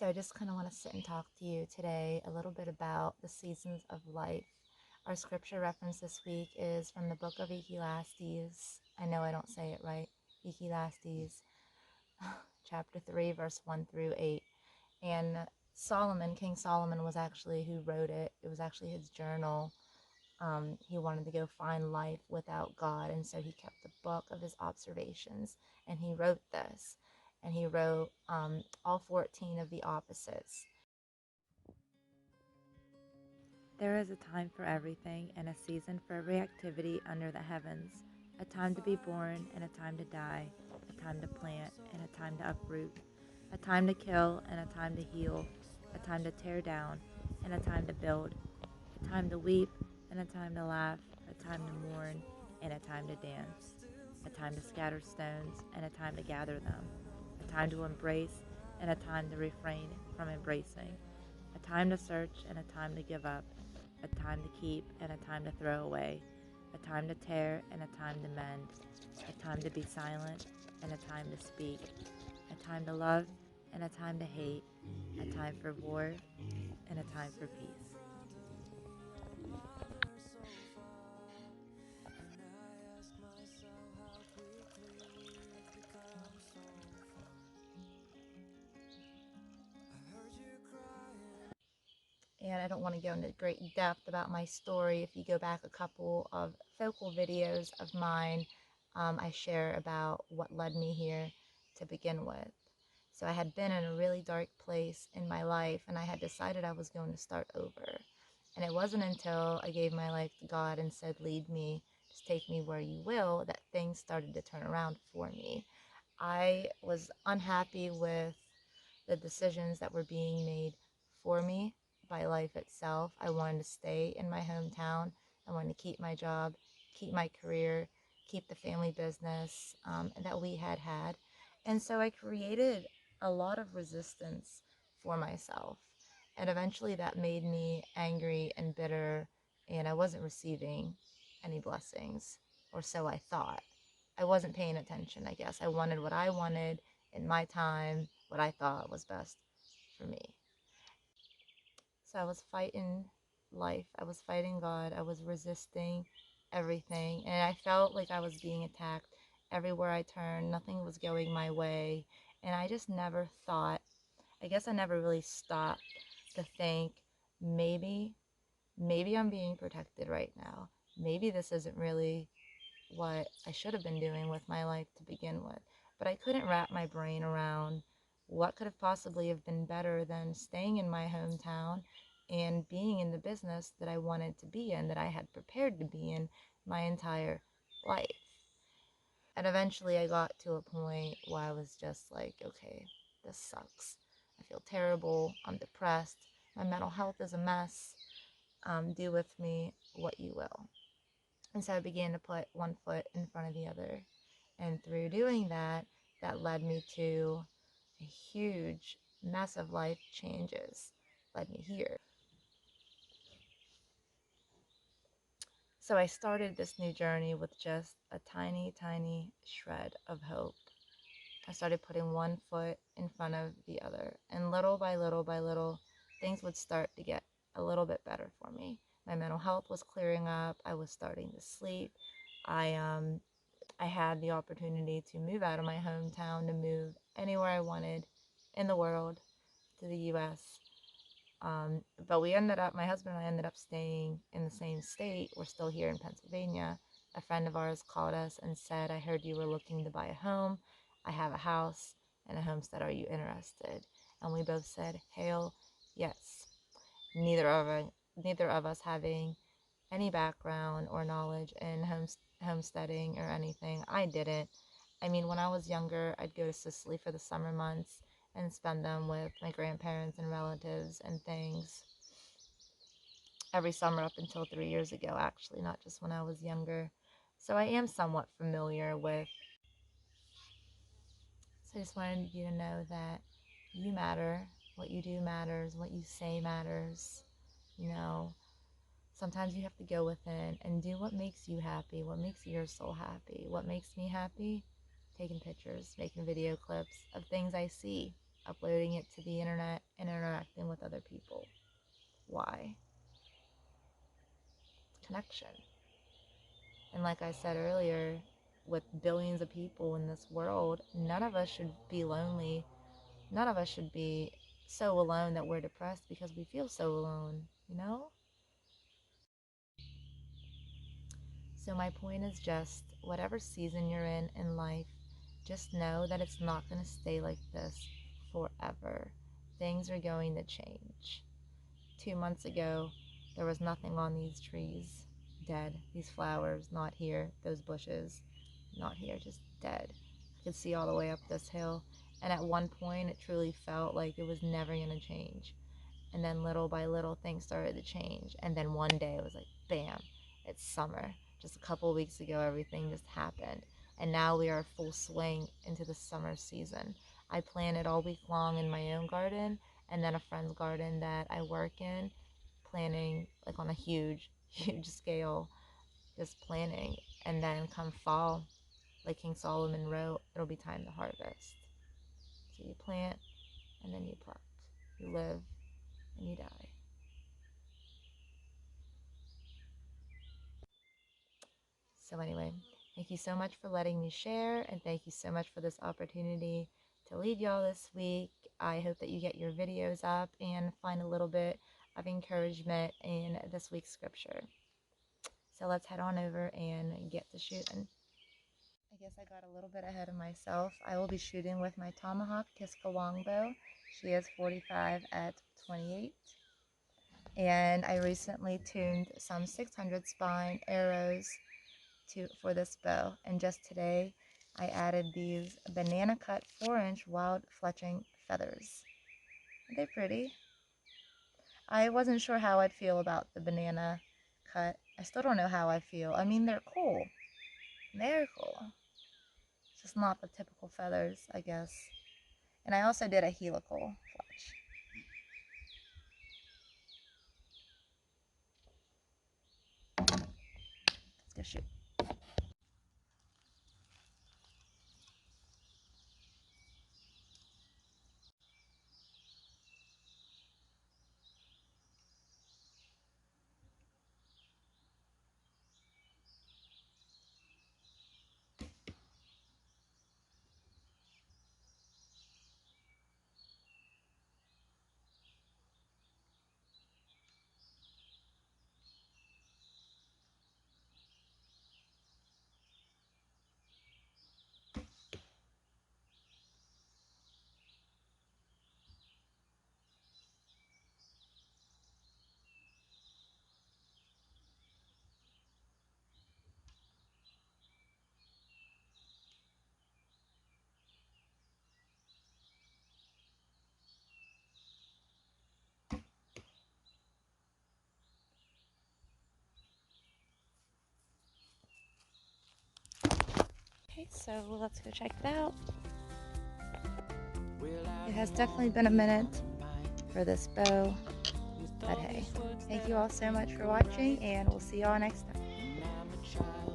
So I just kind of want to sit and talk to you today a little bit about the seasons of life. Our scripture reference this week is from the book of Ecclesiastes. I know I don't say it right. Ecclesiastes, chapter 3, verse 1 through 8. And Solomon, King Solomon, was actually who wrote it. It was actually his journal. He wanted to go find life without God, and so he kept a book of his observations, and he wrote this. And he wrote all 14 of the opposites. There is a time for everything and a season for every activity under the heavens, a time to be born and a time to die, a time to plant and a time to uproot, a time to kill and a time to heal, a time to tear down and a time to build, a time to weep and a time to laugh, a time to mourn and a time to dance, a time to scatter stones and a time to gather them, a time to embrace and a time to refrain from embracing, a time to search and a time to give up, a time to keep and a time to throw away, a time to tear and a time to mend, a time to be silent and a time to speak, a time to love and a time to hate, a time for war and a time for peace. And I don't want to go into great depth about my story. If you go back a couple of focal videos of mine, I share about what led me here to begin with. So I had been in a really dark place in my life, and I had decided I was going to start over. And it wasn't until I gave my life to God and said, lead me, just take me where you will, that things started to turn around for me. I was unhappy with the decisions that were being made for me by life itself. I wanted to stay in my hometown. I wanted to keep my job, keep my career, keep the family business that we had had. And so I created a lot of resistance for myself. And eventually that made me angry and bitter, and I wasn't receiving any blessings, or so I thought. I wasn't paying attention, I guess. I wanted what I wanted in my time, what I thought was best for me. So I was fighting life. I was fighting God. I was resisting everything. And I felt like I was being attacked everywhere I turned. Nothing was going my way. And I just never thought, I guess I never really stopped to think, maybe I'm being protected right now. Maybe this isn't really what I should have been doing with my life to begin with. But I couldn't wrap my brain around what could have possibly have been better than staying in my hometown and being in the business that I wanted to be in, that I had prepared to be in my entire life. And eventually I got to a point where I was just like, okay, this sucks. I feel terrible. I'm depressed. My mental health is a mess. Do with me what you will. And so I began to put one foot in front of the other. And through doing that, that led me to a huge, massive life changes, led me here. So I started this new journey with just a tiny, tiny shred of hope. I started putting one foot in front of the other. And little by little by little, things would start to get a little bit better for me. My mental health was clearing up. I was starting to sleep. I had the opportunity to move out of my hometown, to move anywhere I wanted in the world, to the US. But my husband and I ended up staying in the same state. We're still here in Pennsylvania. A friend of ours called us and said, I heard you were looking to buy a home. I have a house and a homestead. Are you interested? And we both said, hell yes. Neither of us having any background or knowledge in homesteading or anything. I didn't. I mean, when I was younger, I'd go to Sicily for the summer months and spend them with my grandparents and relatives and things every summer up until 3 years ago, actually, not just when I was younger. So I am somewhat familiar with. So I just wanted you to know that you matter. What you do matters. What you say matters. You know, sometimes you have to go within and do what makes you happy, what makes your soul happy. What makes me happy? Taking pictures, making video clips of things I see. uploading it to the internet and interacting with other people. Why? Connection. And like I said earlier, with billions of people in this world, none of us should be lonely. None of us should be so alone that we're depressed because we feel so alone, you know? So my point is just whatever season you're in life, just know that it's not going to stay like this forever. Things are going to change. 2 months ago, there was nothing on these trees, dead. These flowers, not here. Those bushes, not here, just dead. I could see all the way up this hill. And at one point, it truly felt like it was never going to change. And then little by little, things started to change. And then one day, it was like, bam, it's summer. Just a couple weeks ago, everything just happened. And now we are full swing into the summer season. I planted all week long in my own garden, and then a friend's garden that I work in, planting like on a huge, huge scale, just planting. And then come fall, like King Solomon wrote, it'll be time to harvest. So you plant, and then you pluck. You live, and you die. So anyway, thank you so much for letting me share, and thank you so much for this opportunity to lead y'all this week. I hope that you get your videos up and find a little bit of encouragement in this week's scripture. So let's head on over and get to shooting. I guess I got a little bit ahead of myself. I will be shooting with my Tomahawk Kiska Longbow. She is 45 at 28. And I recently tuned some 600 spine arrows for this bow, and just today I added these banana cut 4-inch wild fletching feathers. Are they pretty? I wasn't sure how I'd feel about the banana cut. I still don't know how I feel. I mean, they're cool. They're cool. It's just not the typical feathers, I guess. And I also did a helical fletch. Let's go shoot. Okay, so let's go check it out. It has definitely been a minute for this bow, but hey, thank you all so much for watching, and we'll see y'all next time.